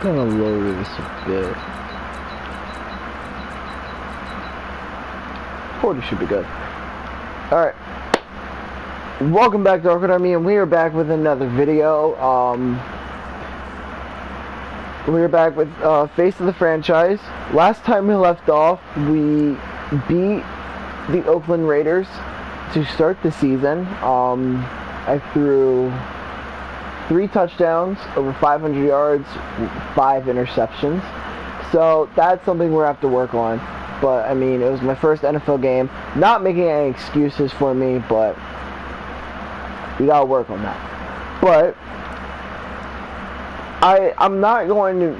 Gonna lower this a bit. 40 should be good. Alright. Welcome back to Arcade Army, and we are back with another video. We are back with Face of the Franchise. Last time we left off, we beat the Oakland Raiders to start the season. I threw 3 touchdowns, over 500 yards, 5 interceptions. So that's something we're going to have to work on. But, I mean, it was my first NFL game. Not making any excuses for me, but we got to work on that. But I'm not going to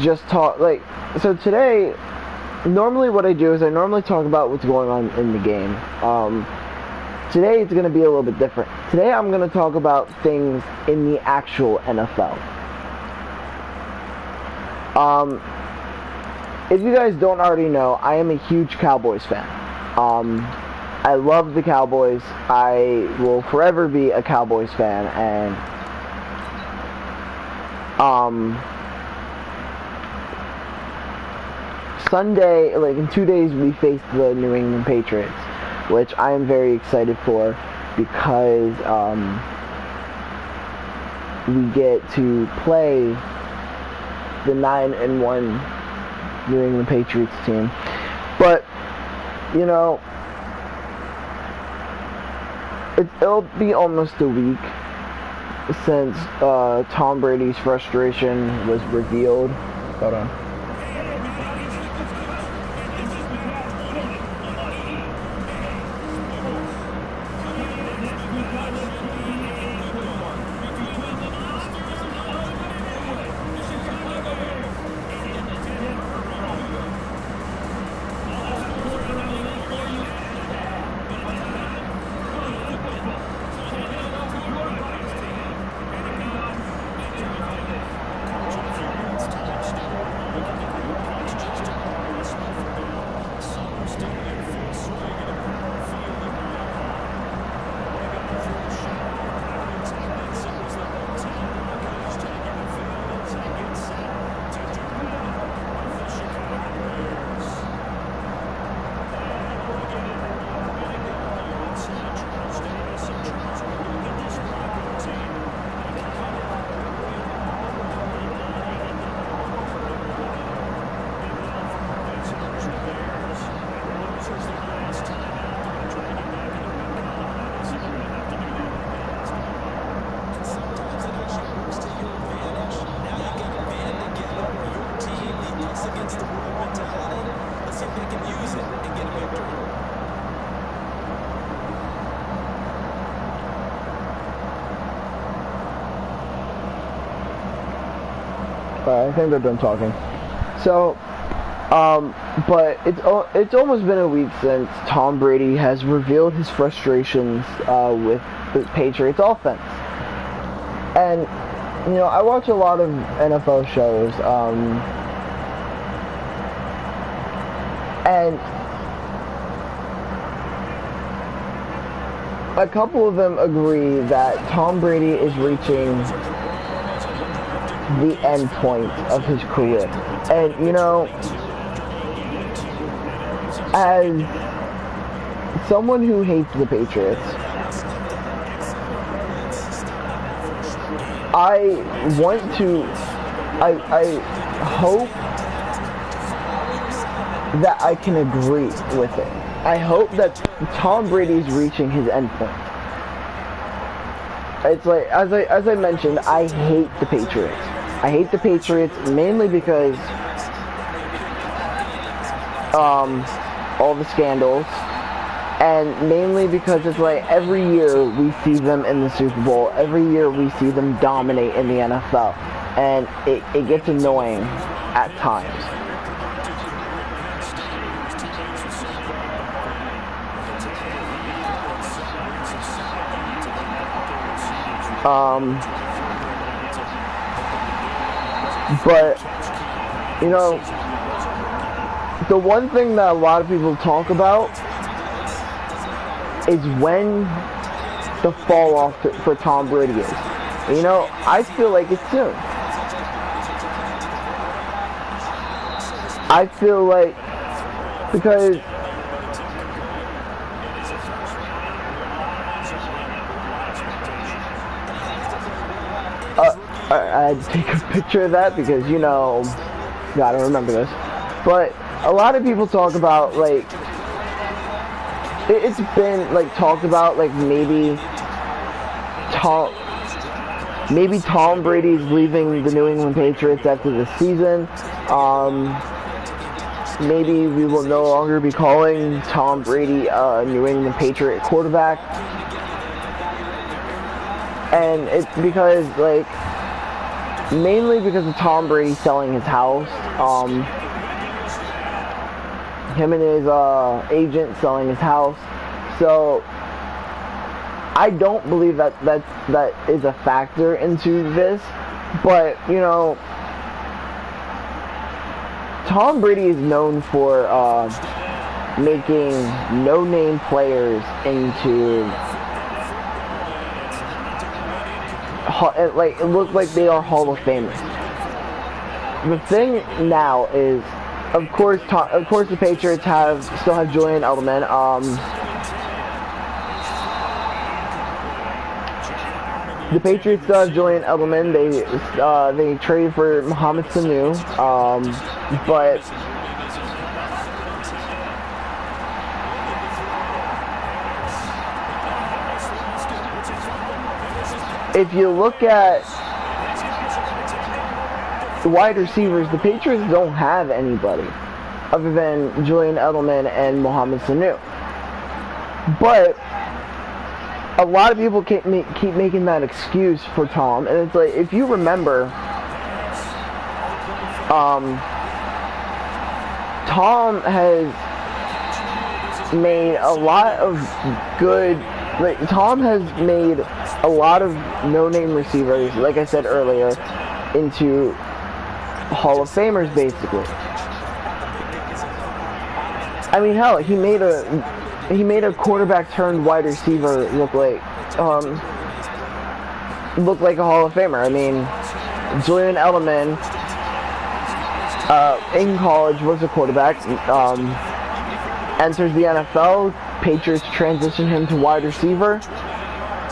just talk, like, so today, normally what I do is I normally talk about what's going on in the game. Today it's going to be a little bit different. Today I'm going to talk about things in the actual NFL. If you guys don't already know, I am a huge Cowboys fan. I love the Cowboys. I will forever be a Cowboys fan, and Sunday, like in 2 days, we face the New England Patriots, which I am very excited for because we get to play the 9-1 New England Patriots team. But, you know, it'll be almost a week since Tom Brady's frustration was revealed. Hold on. I think they're done talking. So, but it's almost been a week since Tom Brady has revealed his frustrations with the Patriots offense. And, you know, I watch a lot of NFL shows, and a couple of them agree that Tom Brady is reaching the end point of his career. And, you know, as someone who hates the Patriots, I hope that I can agree with it. I hope that Tom Brady is reaching his end point. It's like, as I mentioned, I hate the Patriots. I hate the Patriots mainly because all the scandals, and mainly because it's like every year we see them in the Super Bowl, every year we see them dominate in the NFL, and it gets annoying at times. But, you know, the one thing that a lot of people talk about is when the fall off for Tom Brady is. You know, I feel like it's soon. I feel like because I had to take a picture of that because, you know, gotta remember this. But a lot of people talk about, like, it's been, like, talked about, like, maybe Tom Brady's leaving the New England Patriots after this season. Maybe we will no longer be calling Tom Brady a New England Patriot quarterback. And it's because, like, mainly because of Tom Brady selling his house. Him and his agent selling his house. So I don't believe that is a factor into this. But, you know, Tom Brady is known for making no-name players into, like, it looks like they are Hall of Famers. The thing now is, of course the Patriots still have Julian Edelman. The Patriots still have Julian Edelman. They traded for Mohamed Sanu, but if you look at the wide receivers, the Patriots don't have anybody other than Julian Edelman and Mohamed Sanu. But a lot of people keep making that excuse for Tom, and it's like, if you remember, Tom has made a lot of good, like, Tom has made a lot of no-name receivers, like I said earlier, into Hall of Famers, basically. I mean, hell, he made a quarterback turned wide receiver look like a Hall of Famer. I mean, Julian Edelman in college was a quarterback, enters the NFL, Patriots transition him to wide receiver,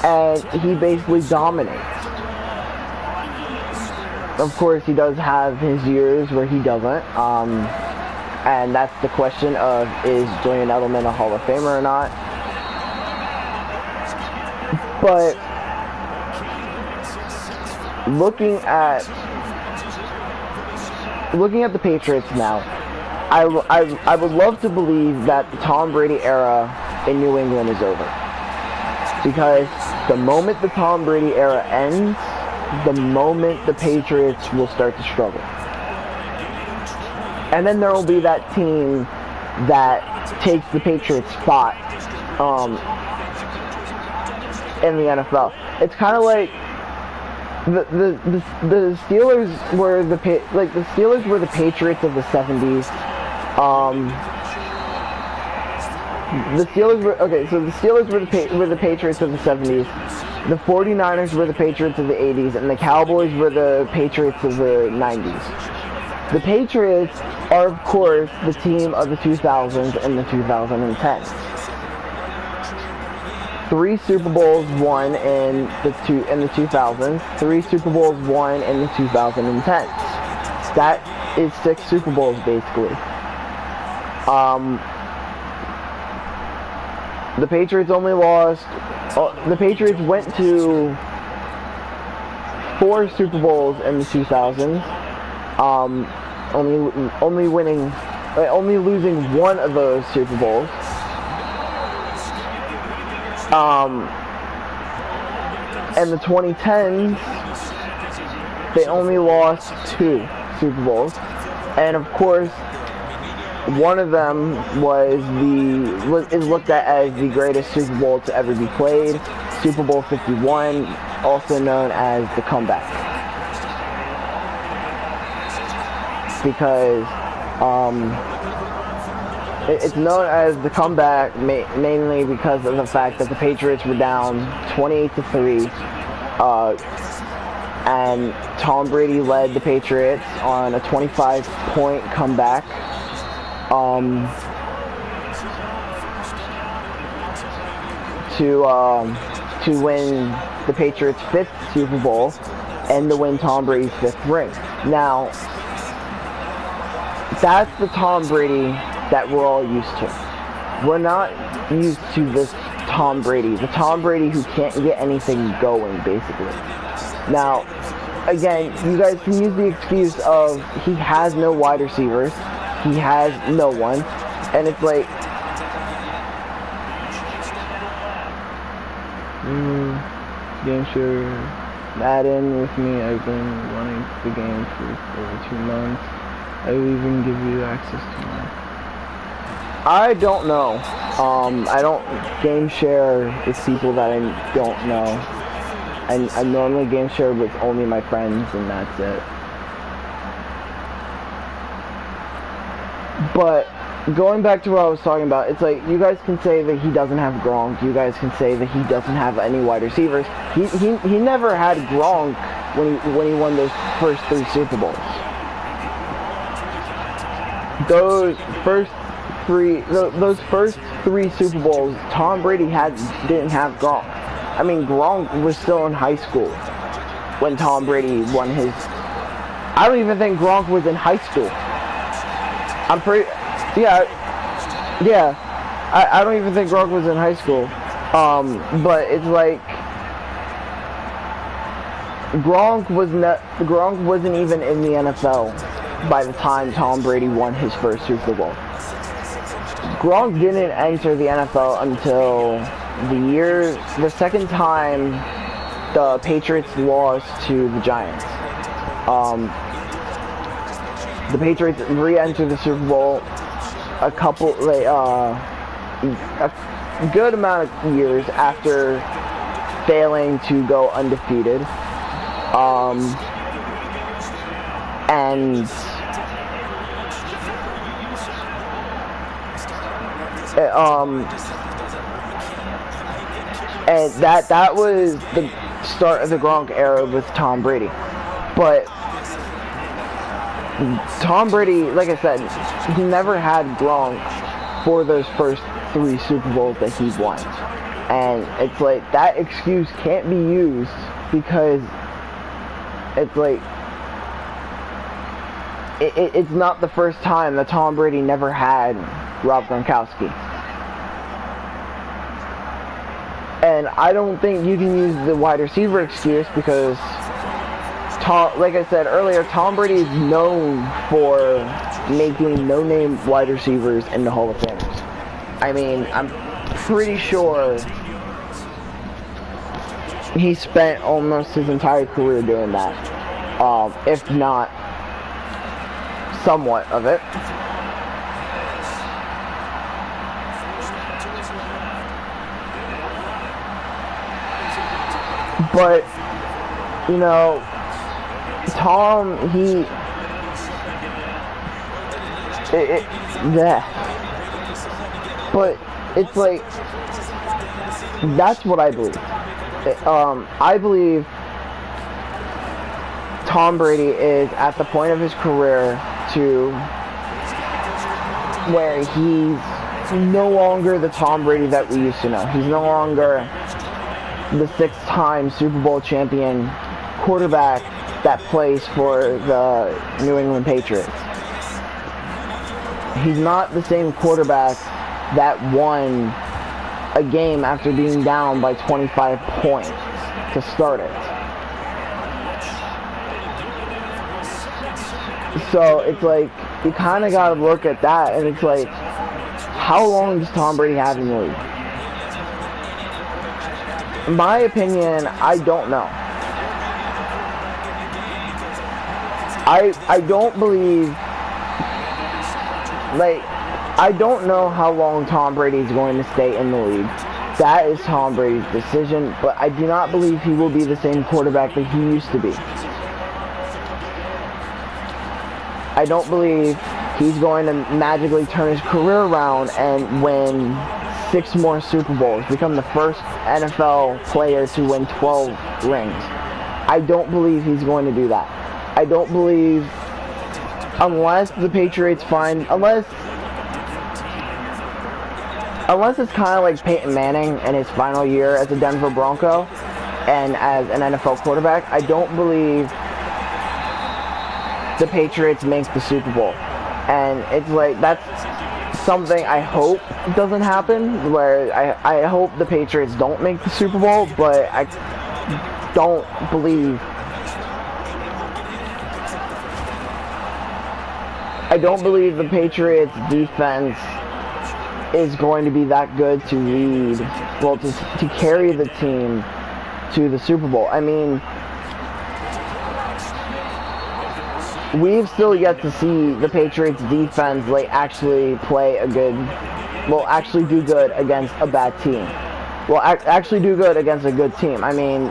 and he basically dominates. Of course, he does have his years where he doesn't, and that's the question of, is Julian Edelman a Hall of Famer or not? But looking at the Patriots now, I would love to believe that the Tom Brady era in New England is over. Because the moment the Tom Brady era ends, the moment the Patriots will start to struggle. And then there will be that team that takes the Patriots' spot in the NFL. It's kind of like the Steelers were the Steelers were the Patriots of the 70s. The Steelers were the Patriots of the 70s. The 49ers were the Patriots of the 80s, and the Cowboys were the Patriots of the 90s. The Patriots are, of course, the team of the 2000s and the 2010s. 3 Super Bowls won in the 2000s, 3 Super Bowls won in the 2010s. That is 6 Super Bowls, basically. The Patriots only lost. The Patriots went to 4 Super Bowls in the 2000s. Only losing 1 of those Super Bowls. In the 2010s, they only lost 2 Super Bowls, and of course, one of them is looked at as the greatest Super Bowl to ever be played, Super Bowl 51, also known as the comeback. Because it's known as the comeback mainly because of the fact that the Patriots were down 28-3 and Tom Brady led the Patriots on a 25-point comeback. To win the Patriots' 5th Super Bowl and to win Tom Brady's 5th ring. Now, that's the Tom Brady that we're all used to. We're not used to this Tom Brady, the Tom Brady who can't get anything going, basically. Now, again, you guys can use the excuse of he has no wide receivers, he has no one, and it's like, game share Madden with me. I've been running the game for over 2 months. I will even give you access to mine. I don't know. I don't game share with people that I don't know. And I normally game share with only my friends, and that's it. But going back to what I was talking about, it's like, you guys can say that he doesn't have Gronk. You guys can say that he doesn't have any wide receivers. He never had Gronk when he won those first 3 Super Bowls. Those first 3 Super Bowls, Tom Brady didn't have Gronk. I mean, Gronk was still in high school when Tom Brady won his. I don't even think Gronk was in high school. I'm pretty. Yeah. I don't even think Gronk was in high school. But it's like Gronk wasn't even in the NFL by the time Tom Brady won his first Super Bowl. Gronk didn't enter the NFL until the second time the Patriots lost to the Giants. The Patriots re-entered the Super Bowl a good amount of years after failing to go undefeated. And that was the start of the Gronk era with Tom Brady. But Tom Brady, like I said, he never had Gronk for those first 3 Super Bowls that he won. And it's like, that excuse can't be used because it's like, it's not the first time that Tom Brady never had Rob Gronkowski. And I don't think you can use the wide receiver excuse because, like I said earlier, Tom Brady is known for making no-name wide receivers into Hall of Famers. I mean, I'm pretty sure he spent almost his entire career doing that, if not somewhat of it. But, you know, Tom, but it's like, that's what I believe. I believe Tom Brady is at the point of his career to where he's no longer the Tom Brady that we used to know. He's no longer the 6-time Super Bowl champion quarterback that plays for the New England Patriots. He's not the same quarterback that won a game after being down by 25 points to start it. So it's like, you kind of got to look at that, and it's like, how long does Tom Brady have in the league? In my opinion, I don't know. I don't believe, like, I don't know how long Tom Brady is going to stay in the league. That is Tom Brady's decision, but I do not believe he will be the same quarterback that he used to be. I don't believe he's going to magically turn his career around and win 6 more Super Bowls, become the first NFL player to win 12 rings. I don't believe he's going to do that. I don't believe, unless the Patriots find, unless it's kind of like Peyton Manning in his final year as a Denver Bronco and as an NFL quarterback, I don't believe the Patriots make the Super Bowl. And it's like, that's something I hope doesn't happen, where I hope the Patriots don't make the Super Bowl, but I don't believe the Patriots defense is going to be that good to lead, well, to carry the team to the Super Bowl. I mean, we've still yet to see the Patriots defense like actually play a good, well, actually do good against a bad team. Well, actually do good against a good team. I mean,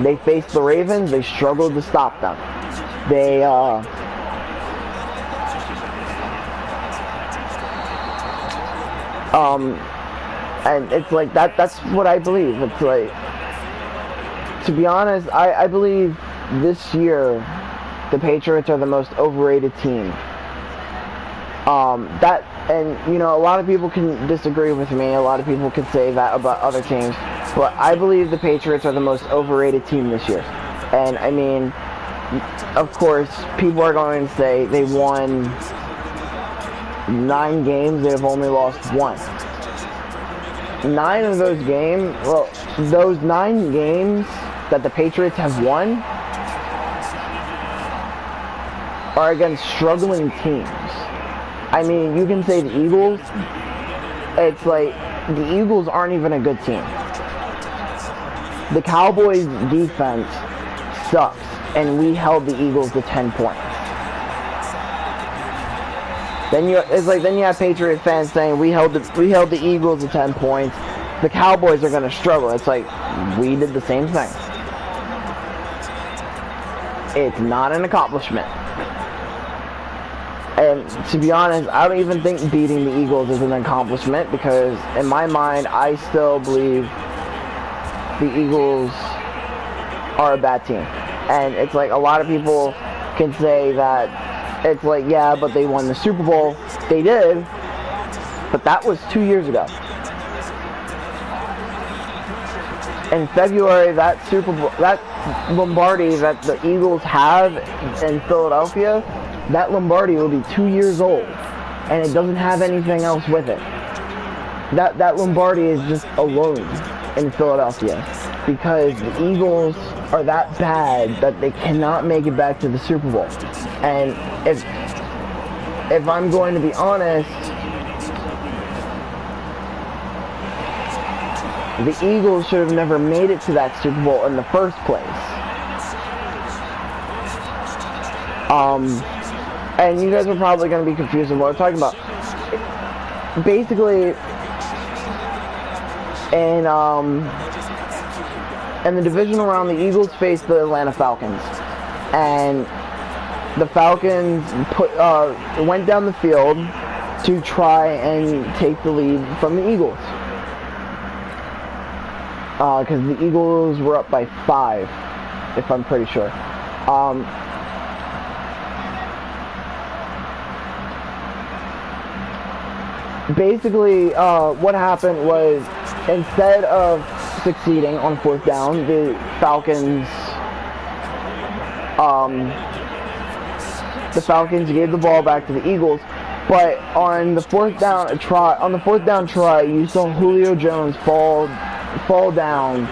they faced the Ravens, they struggled to stop them. They, and it's like, that's what I believe. It's like, to be honest, I believe this year the Patriots are the most overrated team. And you know, a lot of people can disagree with me, a lot of people can say that about other teams, but I believe the Patriots are the most overrated team this year. And I mean, of course, people are going to say they won 9 games, they have only lost 1. 9 of those games, well, those 9 games that the Patriots have won are against struggling teams. I mean, you can say the Eagles, it's like, the Eagles aren't even a good team. The Cowboys' defense sucks, and we held the Eagles to 10 points. Then you have Patriot fans saying we held the Eagles to 10 points. The Cowboys are going to struggle. It's like, we did the same thing. It's not an accomplishment. And to be honest, I don't even think beating the Eagles is an accomplishment, because in my mind, I still believe the Eagles are a bad team. And it's like, a lot of people can say that it's like, yeah, but they won the Super Bowl. They did, but that was 2 years ago. In February, that Super Bowl, that Lombardi that the Eagles have in Philadelphia, that Lombardi will be 2 years old, and it doesn't have anything else with it. That Lombardi is just alone in Philadelphia, because the Eagles are that bad that they cannot make it back to the Super Bowl. And if I'm going to be honest, the Eagles should have never made it to that Super Bowl in the first place. And you guys are probably going to be confused with what I'm talking about. Basically, in the divisional round, the Eagles faced the Atlanta Falcons, and the Falcons went down the field to try and take the lead from the Eagles, because the Eagles were up by 5, if I'm pretty sure. Basically, what happened was, instead of succeeding on 4th down, the Falcons gave the ball back to the Eagles. But on the 4th down try, you saw Julio Jones fall down,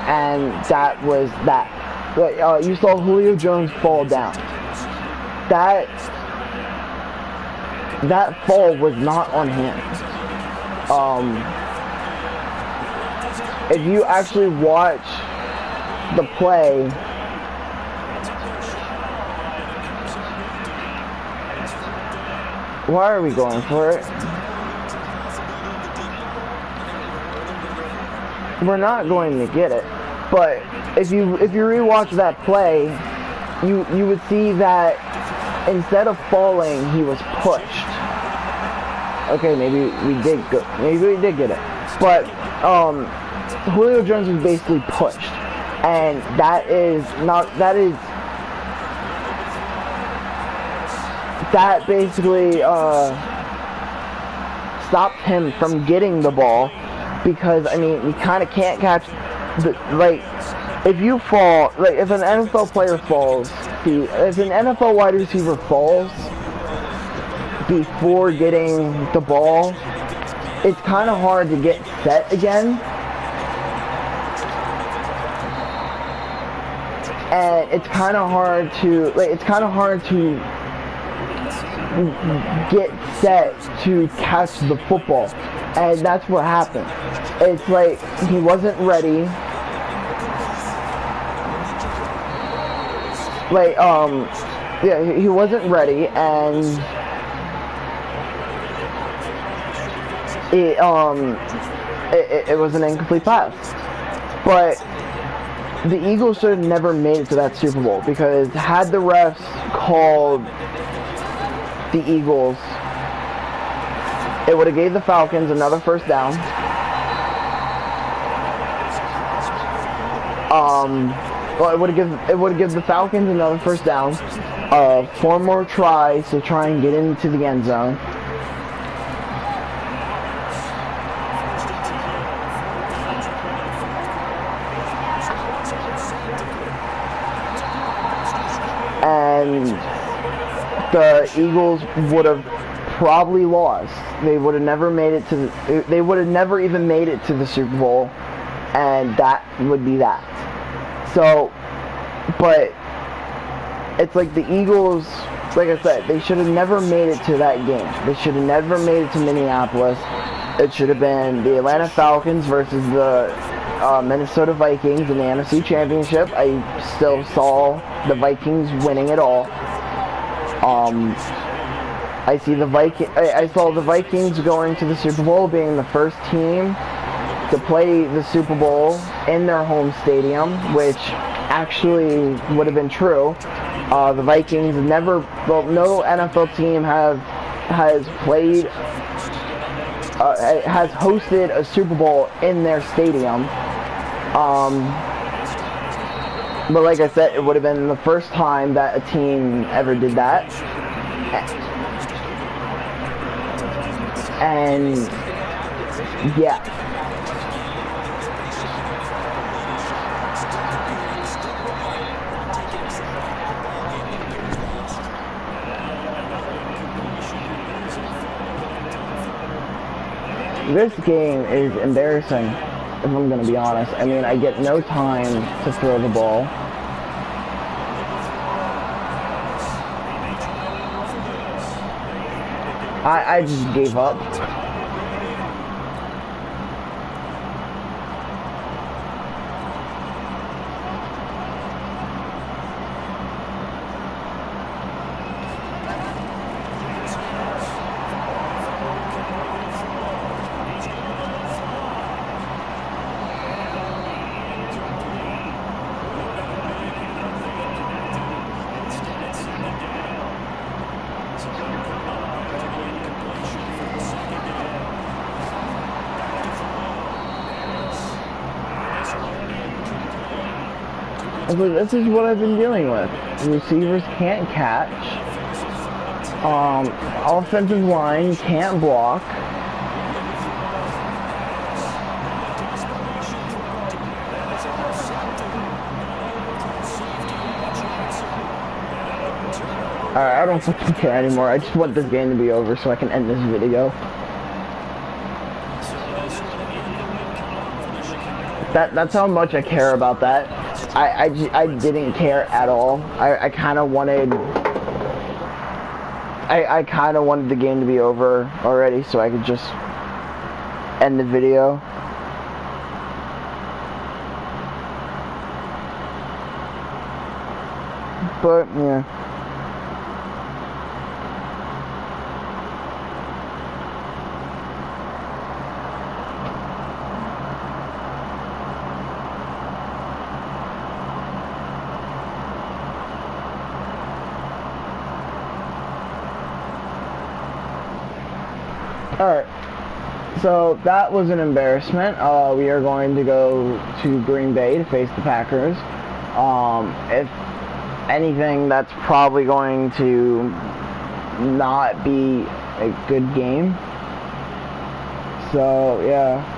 and that was that. You saw Julio Jones fall down. That fall was not on him. If you actually watch the play, why are we going for it? We're not going to get it. But if you rewatch that play, you would see that instead of falling, he was pushed. Okay, maybe we did get it. But Julio Jones was basically pushed, and that basically stopped him from getting the ball, because I mean, you kind of can't catch like, if you fall, like if an NFL player falls, if an NFL wide receiver falls before getting the ball, it's kind of hard to get set again, and it's kind of hard to get set to catch the football, and that's what happened. It's like he wasn't ready. Like, yeah, he wasn't ready, and it was an incomplete pass. But the Eagles should have never made it to that Super Bowl, because had the refs called the Eagles, it would have gave the Falcons another first down. Well, it would have given the Falcons another first down. 4 more tries to try and get into the end zone. And the Eagles would have probably lost. They would have never made it to they would have never even made it to the Super Bowl, and that would be that. So, but it's like the Eagles, like I said, they should have never made it to that game. They should have never made it to Minneapolis. It should have been the Atlanta Falcons versus the Minnesota Vikings in the NFC Championship. I still saw the Vikings winning it all. I saw the Vikings going to the Super Bowl, being the first team to play the Super Bowl in their home stadium, which actually would have been true. The Vikings never, well, no NFL team has hosted a Super Bowl in their stadium. But like I said, it would have been the first time that a team ever did that. And yeah. This game is embarrassing, if I'm going to be honest. I mean, I get no time to throw the ball. I just gave up. This is what I've been dealing with. Receivers can't catch. Offensive line can't block. Alright, I don't fucking care anymore. I just want this game to be over so I can end this video. That's how much I care about that. I didn't care at all. I kind of wanted the game to be over already so I could just end the video. But yeah. Alright, So that was an embarrassment. We are going to go to Green Bay to face the Packers. If anything, that's probably going to not be a good game. So yeah.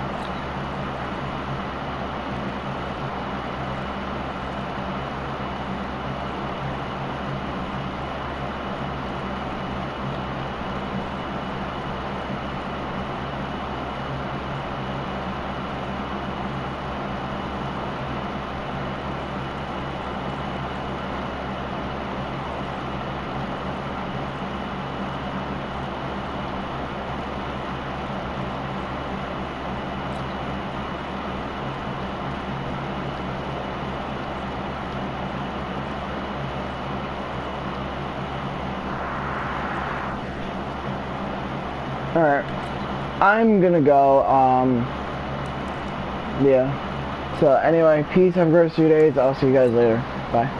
Alright, I'm gonna go, yeah. So anyway, peace, have a great 2 days, I'll see you guys later, bye.